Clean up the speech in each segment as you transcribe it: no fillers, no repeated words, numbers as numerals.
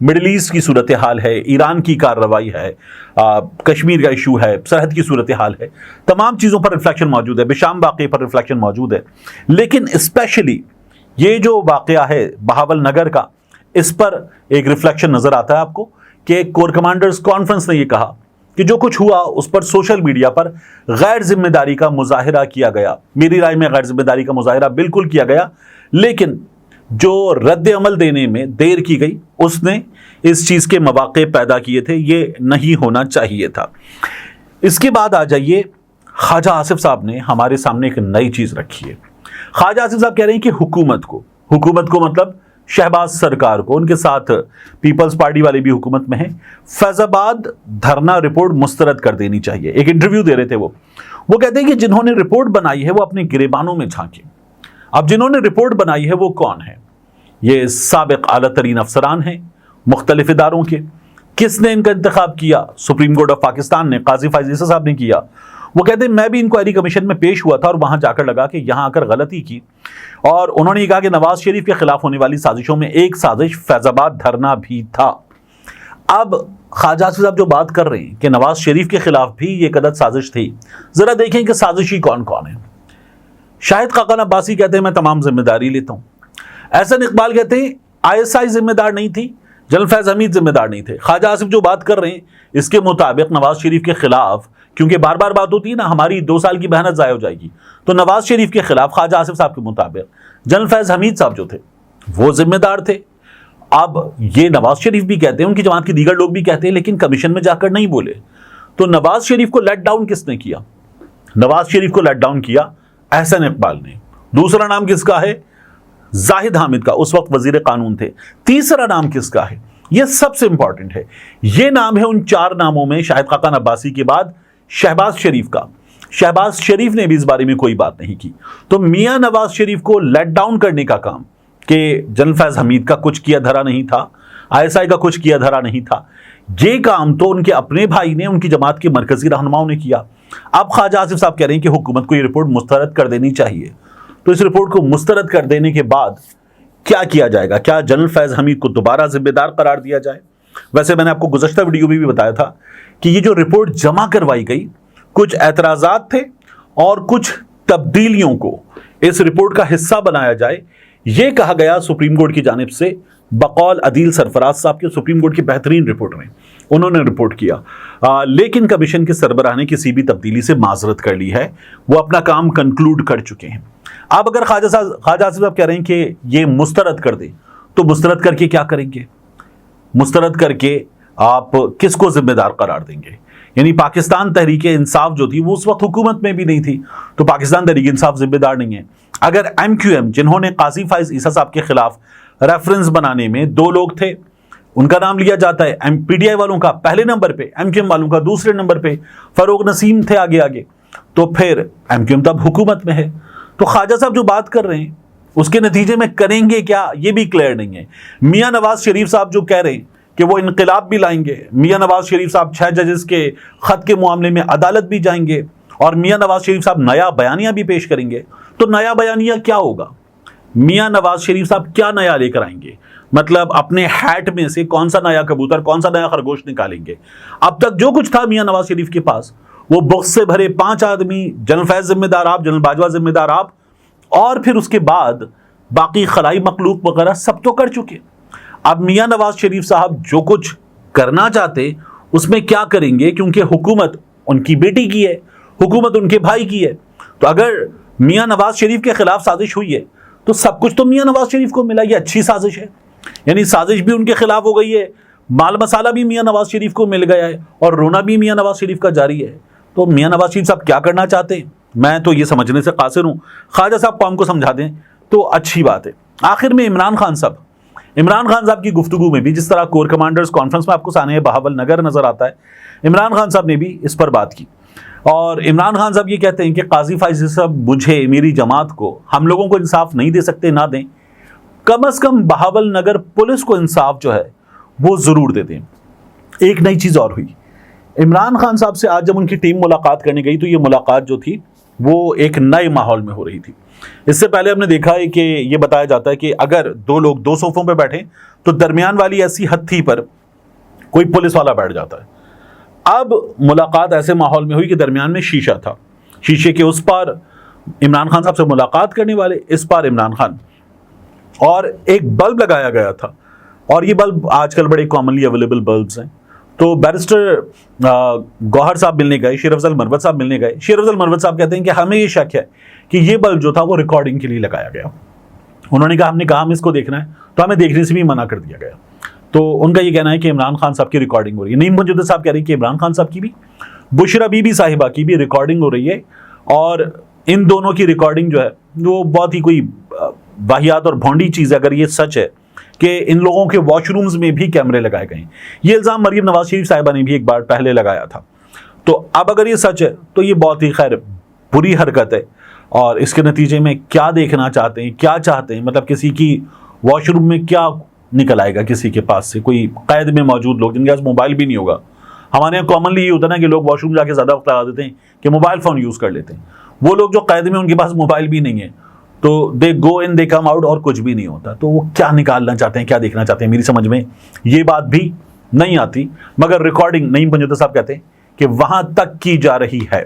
Middle asset کی صورتحال ہے، ایران کی کارروائی ہے، کشمیر کا ایشو ہے، سرحد کی صورتحال ہے، تمام چیزوں پر ریفلیکشن موجود ہے، بشام واقعے پر ریفلیکشن موجود ہے. لیکن اسپیشلی یہ جو واقعہ ہے بہاول نگر کا، اس پر ایک ریفلیکشن نظر آتا ہے آپ کو کہ کور کمانڈرز کانفرنس نے یہ کہا کہ جو کچھ ہوا اس پر سوشل میڈیا پر غیر ذمہ داری کا مظاہرہ کیا گیا. میری رائے میں غیر ذمہ داری کا مظاہرہ بالکل کیا گیا، لیکن جو رد عمل دینے میں دیر کی گئی اس نے اس چیز کے مواقع پیدا کیے تھے، یہ نہیں ہونا چاہیے تھا. اس کے بعد آ جائیے، خواجہ آصف صاحب نے ہمارے سامنے ایک نئی چیز رکھی ہے. خواجہ آصف صاحب کہہ رہے ہیں کہ حکومت کو مطلب شہباز سرکار کو، ان کے ساتھ پیپلز پارٹی والے بھی حکومت میں ہیں، فیض آباد دھرنا رپورٹ مسترد کر دینی چاہیے. ایک انٹرویو دے رہے تھے وہ کہتے ہیں کہ جنہوں نے رپورٹ بنائی ہے وہ اپنے گریبانوں میں جھانکیں. اب جنہوں نے رپورٹ بنائی ہے وہ کون ہے؟ یہ سابق اعلیٰ ترین افسران ہیں مختلف اداروں کے. کس نے ان کا انتخاب کیا؟ سپریم کورٹ آف پاکستان نے، قاضی فائز عیسی صاحب نے کیا. وہ کہتے ہیں میں بھی انکوائری کمیشن میں پیش ہوا تھا اور وہاں جا کر لگا کہ یہاں آ کر غلطی کی، اور انہوں نے یہ کہا کہ نواز شریف کے خلاف ہونے والی سازشوں میں ایک سازش فیض آباد دھرنا بھی تھا. اب خواجہ آصف صاحب جو بات کر رہے ہیں کہ نواز شریف کے خلاف بھی یہ قدر سازش تھی، ذرا دیکھیں کہ سازشی کون کون ہے. شاہد خاقان عباسی کہتے ہیں میں تمام ذمہ داری لیتا ہوں. احسن اقبال کہتے ہیں ISI ذمہ دار نہیں تھی، جنرل فیض حمید ذمہ دار نہیں تھے. خواجہ آصف جو بات کر رہے ہیں اس کے مطابق نواز شریف کے خلاف، کیونکہ بار بار بات ہوتی ہے نا ہماری 2 سال کی محنت ضائع ہو جائے گی، تو نواز شریف کے خلاف خواجہ آصف صاحب کے مطابق جنرل فیض حمید صاحب جو تھے وہ ذمہ دار تھے. اب یہ نواز شریف بھی کہتے ہیں، ان کی جماعت کے دیگر لوگ بھی کہتے ہیں، لیکن کمیشن میں جا کر نہیں بولے. تو نواز شریف کو لیٹ ڈاؤن کس نے کیا؟ نواز شریف کو لیٹ ڈاؤن کیا احسن اقبال نے. دوسرا نام کس کا ہے؟ زاہد حامد کا، اس وقت وزیر قانون تھے. تیسرا نام کس کا ہے؟ یہ سب سے امپورٹنٹ ہے. یہ نام ہے ان 4 ناموں میں شاہد خاقان عباسی کے بعد شہباز شریف کا. شہباز شریف نے بھی اس بارے میں کوئی بات نہیں کی. تو میاں نواز شریف کو لیٹ ڈاؤن کرنے کا کام کہ جنرل فیض حمید کا کچھ کیا دھرا نہیں تھا، ISI کا کچھ کیا دھرا نہیں تھا، یہ کام تو ان کے اپنے بھائی نے، ان کی جماعت کے مرکزی رہنماؤں نے کیا. اب خواجہ آصف صاحب کہہ رہے ہیں کہ حکومت کو یہ رپورٹ مسترد کر دینی چاہیے. تو اس رپورٹ کو مسترد کر دینے کے بعد کیا کیا جائے گا؟ کیا جنرل فیض حمید کو دوبارہ ذمہ دار قرار دیا جائے؟ ویسے میں نے آپ کو گزشتہ ویڈیو میں بھی بتایا تھا کہ یہ جو رپورٹ جمع کروائی گئی، کچھ اعتراضات تھے اور کچھ تبدیلیوں کو اس رپورٹ کا حصہ بنایا جائے. یہ کہا گیا سپریم کورٹ کی جانب سے بقول عدیل سرفراز صاحب کے، سپریم کورٹ کے بہترین رپورٹر ہیں، انہوں نے رپورٹ کیا. لیکن کمیشن کے سربراہ نے کسی بھی تبدیلی سے معذرت کر لی ہے، وہ اپنا کام کنکلوڈ کر چکے ہیں. اب اگر خواجہ آصف صاحب کہہ رہے ہیں کہ یہ مسترد کر دیں، تو مسترد کر کے کیا کریں گے؟ مسترد کر کے آپ کس کو ذمہ دار قرار دیں گے؟ یعنی پاکستان تحریک انصاف جو تھی وہ اس وقت حکومت میں بھی نہیں تھی، تو پاکستان تحریک انصاف ذمہ دار نہیں ہے. اگر MQM جنہوں نے قاضی فائز عیسی صاحب کے خلاف ریفرنس بنانے میں 2 لوگ تھے، ان کا نام لیا جاتا ہے، PTI والوں کا پہلے نمبر پہ، MQM والوں کا دوسرے نمبر پہ، فاروق نسیم تھے آگے، تو پھر MQM تب حکومت میں ہے. تو خواجہ صاحب جو بات کر رہے ہیں اس کے نتیجے میں کریں گے کیا، یہ بھی کلیئر نہیں ہے. میاں نواز شریف صاحب جو کہہ رہے ہیں کہ وہ انقلاب بھی لائیں گے، میاں نواز شریف صاحب 6 ججز کے خط کے معاملے میں عدالت بھی جائیں گے، اور میاں نواز شریف صاحب نیا بیانیہ بھی پیش کریں گے. تو نیا بیانیہ کیا ہوگا؟ میاں نواز شریف صاحب کیا نیا لے کر آئیں گے؟ مطلب اپنے ہیٹ میں سے کون سا نیا کبوتر، کون سا نیا خرگوش نکالیں گے؟ اب تک جو کچھ تھا میاں نواز شریف کے پاس، وہ بغض سے بھرے 5 آدمی، جنرل فیض ذمہ دار آپ، جنرل باجوہ ذمہ دار آپ، اور پھر اس کے بعد باقی خلائی مخلوق وغیرہ سب تو کر چکے. اب میاں نواز شریف صاحب جو کچھ کرنا چاہتے اس میں کیا کریں گے؟ کیونکہ حکومت ان کی بیٹی کی ہے، حکومت ان کے بھائی کی ہے. تو اگر میاں نواز شریف کے خلاف سازش ہوئی ہے تو سب کچھ تو میاں نواز شریف کو ملا. یہ اچھی سازش ہے، یعنی سازش بھی ان کے خلاف ہو گئی ہے، مال مسالہ بھی میاں نواز شریف کو مل گیا ہے، اور رونا بھی میاں نواز شریف کا جاری ہے. تو میاں نواز شریف صاحب کیا کرنا چاہتے ہیں میں تو یہ سمجھنے سے قاصر ہوں. خواجہ صاحب قوم کو سمجھا دیں تو اچھی بات ہے. آخر میں عمران خان صاحب کی گفتگو میں بھی، جس طرح کور کمانڈرز کانفرنس میں آپ کو سامنے بہاول نگر نظر آتا ہے، عمران خان صاحب نے بھی اس پر بات کی. اور عمران خان صاحب یہ کہتے ہیں کہ قاضی فائز صاحب مجھے، میری جماعت کو، ہم لوگوں کو انصاف نہیں دے سکتے، نہ دیں، کم از کم بہاول نگر پولیس کو انصاف جو ہے وہ ضرور دے دیں. ایک نئی چیز اور ہوئی، عمران خان صاحب سے آج جب ان کی ٹیم ملاقات کرنے گئی تو یہ ملاقات جو تھی وہ ایک نئے ماحول میں ہو رہی تھی. اس سے پہلے ہم نے دیکھا ہے کہ یہ بتایا جاتا ہے کہ اگر 2 لوگ 2 صوفوں پہ بیٹھیں تو درمیان والی ایسی ہتھی پر کوئی پولیس والا بیٹھ جاتا ہے. اب ملاقات ایسے ماحول میں ہوئی کہ درمیان میں شیشہ تھا, شیشے کے اس پار عمران خان صاحب سے ملاقات کرنے والے, اس پار عمران خان, اور ایک بلب لگایا گیا تھا, اور یہ بلب آج کل بڑے کامنلی اویلیبل بلبز ہیں. تو بیرسٹر گوہر صاحب ملنے گئے, شیر افضل مروت صاحب ملنے گئے. شیر افضل مروت صاحب کہتے ہیں کہ ہمیں یہ شک ہے کہ یہ بلب جو تھا وہ ریکارڈنگ کے لیے لگایا گیا. انہوں نے کہا ہم اس کو دیکھنا ہے, تو ہمیں دیکھنے سے بھی منع کر دیا گیا. تو ان کا یہ کہنا ہے کہ عمران خان صاحب کی ریکارڈنگ ہو رہی ہے. نعیم موجودہ صاحب کہہ رہے ہیں کہ عمران خان صاحب کی بھی, بشرا بی بی صاحبہ کی بھی ریکارڈنگ ہو رہی ہے, اور ان دونوں کی ریکارڈنگ جو ہے وہ بہت ہی کوئی واہیات اور بھونڈی چیز ہے اگر یہ سچ ہے کہ ان لوگوں کے واش رومز میں بھی کیمرے لگائے گئے ہیں. یہ الزام مریم نواز شریف صاحبہ نے بھی ایک بار پہلے لگایا تھا. تو اب اگر یہ سچ ہے تو یہ بہت ہی خیر بری حرکت ہے, اور اس کے نتیجے میں کیا دیکھنا چاہتے ہیں, کیا چاہتے ہیں, مطلب کسی کی واش روم میں کیا نکل آئے گا, کسی کے پاس سے کوئی قید میں موجود لوگ جن کے پاس موبائل بھی نہیں ہوگا. ہمارے یہاں کامنلی یہ ہوتا ہے نا کہ لوگ واش روم جا کے زیادہ وقت لگا دیتے ہیں کہ موبائل فون یوز کر لیتے ہیں. وہ لوگ جو قید میں ان کے پاس موبائل بھی نہیں ہے, تو دے گو ان دے کم آؤٹ اور کچھ بھی نہیں ہوتا. تو وہ کیا نکالنا چاہتے ہیں, کیا دیکھنا چاہتے ہیں, میری سمجھ میں یہ بات بھی نہیں آتی. مگر ریکارڈنگ نعیم موجودہ صاحب کہتے ہیں کہ وہاں تک کی جا رہی ہے.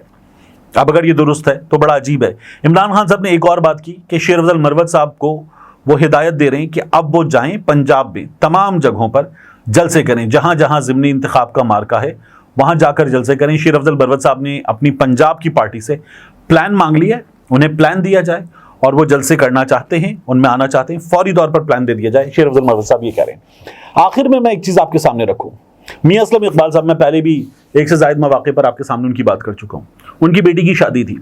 اب اگر یہ درست ہے تو بڑا عجیب ہے. عمران خان صاحب نے ایک اور بات کی کہ شیر افضل مروت صاحب کو وہ ہدایت دے رہے ہیں کہ اب وہ جائیں پنجاب میں تمام جگہوں پر جلسے کریں, جہاں جہاں ضمنی انتخاب کا مارکا ہے وہاں جا کر جلسے کریں. شیر افضل مروت صاحب نے اپنی پنجاب کی پارٹی سے پلان مانگ لیا ہے, انہیں پلان دیا جائے, اور وہ جلسے کرنا چاہتے ہیں, ان میں آنا چاہتے ہیں, فوری طور پر پلان دے دیا جائے. شیر افضل مروت صاحب یہ کہہ رہے ہیں. آخر میں ایک چیز آپ کے سامنے رکھوں, میاں اسلم اقبال صاحب, میں پہلے بھی ایک سے زائد مواقع پر آپ کے سامنے ان کی بات کر چکا ہوں. ان کی بیٹی کی شادی تھی.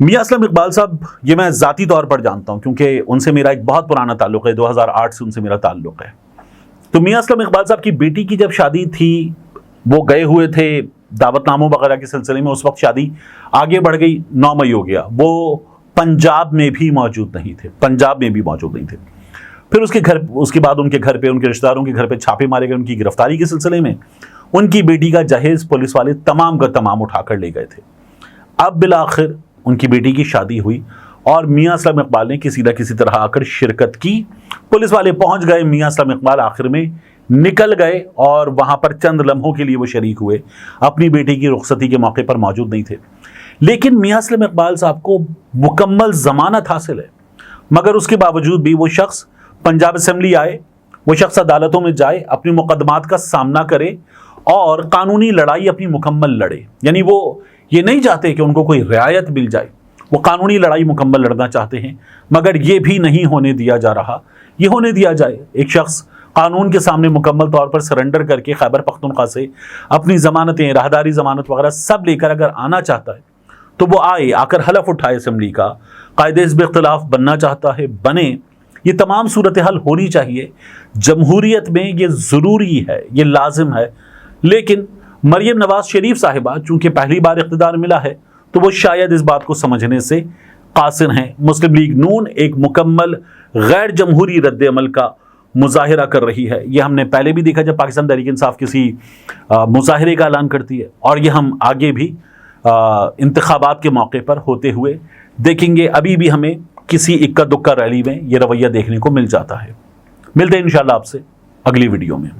میاں اسلم اقبال صاحب, یہ میں ذاتی طور پر جانتا ہوں کیونکہ ان سے میرا ایک بہت پرانا تعلق ہے, 2008 سے ان سے میرا تعلق ہے. تو میاں اسلم اقبال صاحب کی بیٹی کی جب شادی تھی, وہ گئے ہوئے تھے دعوت ناموں وغیرہ کے سلسلے میں. اس وقت شادی آگے بڑھ گئی, 9 مئی ہو گیا. وہ پنجاب میں بھی موجود نہیں تھے, پھر اس کے بعد ان کے گھر پہ, ان کے رشتہ داروں کے گھر پہ چھاپے مارے گئے ان کی گرفتاری کے سلسلے میں. ان کی بیٹی کا جہیز پولیس والے تمام کا تمام اٹھا کر لے گئے تھے. اب بالآخر ان کی بیٹی کی شادی ہوئی اور میاں اسلم اقبال نے کسی نہ کسی طرح آ کر شرکت کی. پولیس والے پہنچ گئے, میاں اسلم اقبال آخر میں نکل گئے اور وہاں پر چند لمحوں کے لیے وہ شریک ہوئے, اپنی بیٹی کی رخصتی کے موقع پر موجود نہیں تھے. لیکن میاں اسلم اقبال صاحب کو مکمل ضمانت حاصل ہے, مگر اس کے باوجود بھی وہ شخص پنجاب اسمبلی آئے, وہ شخص عدالتوں میں جائے, اپنی مقدمات کا سامنا کرے اور قانونی لڑائی اپنی مکمل لڑے. یعنی وہ یہ نہیں چاہتے کہ ان کو کوئی رعایت مل جائے, وہ قانونی لڑائی مکمل لڑنا چاہتے ہیں, مگر یہ بھی نہیں ہونے دیا جا رہا. یہ ہونے دیا جائے. ایک شخص قانون کے سامنے مکمل طور پر سرنڈر کر کے خیبر پختونخوا سے اپنی ضمانتیں, راہداری ضمانت وغیرہ سب لے کر اگر آنا چاہتا ہے تو وہ آئے, آ کر حلف اٹھائے اسمبلی کا, قائد حزب اختلاف بننا چاہتا ہے بنے. یہ تمام صورتحال ہونی چاہیے. جمہوریت میں یہ ضروری ہے, یہ لازم ہے. لیکن مریم نواز شریف صاحبہ چونکہ پہلی بار اقتدار ملا ہے تو وہ شاید اس بات کو سمجھنے سے قاصر ہیں. مسلم لیگ نون ایک مکمل غیر جمہوری رد عمل کا مظاہرہ کر رہی ہے. یہ ہم نے پہلے بھی دیکھا جب پاکستان تحریک انصاف کسی مظاہرے کا اعلان کرتی ہے, اور یہ ہم آگے بھی انتخابات کے موقع پر ہوتے ہوئے دیکھیں گے. ابھی بھی ہمیں کسی اکا دکا ریلی میں یہ رویہ دیکھنے کو مل جاتا ہے. ملتے ہیں انشاءاللہ آپ سے اگلی ویڈیو میں.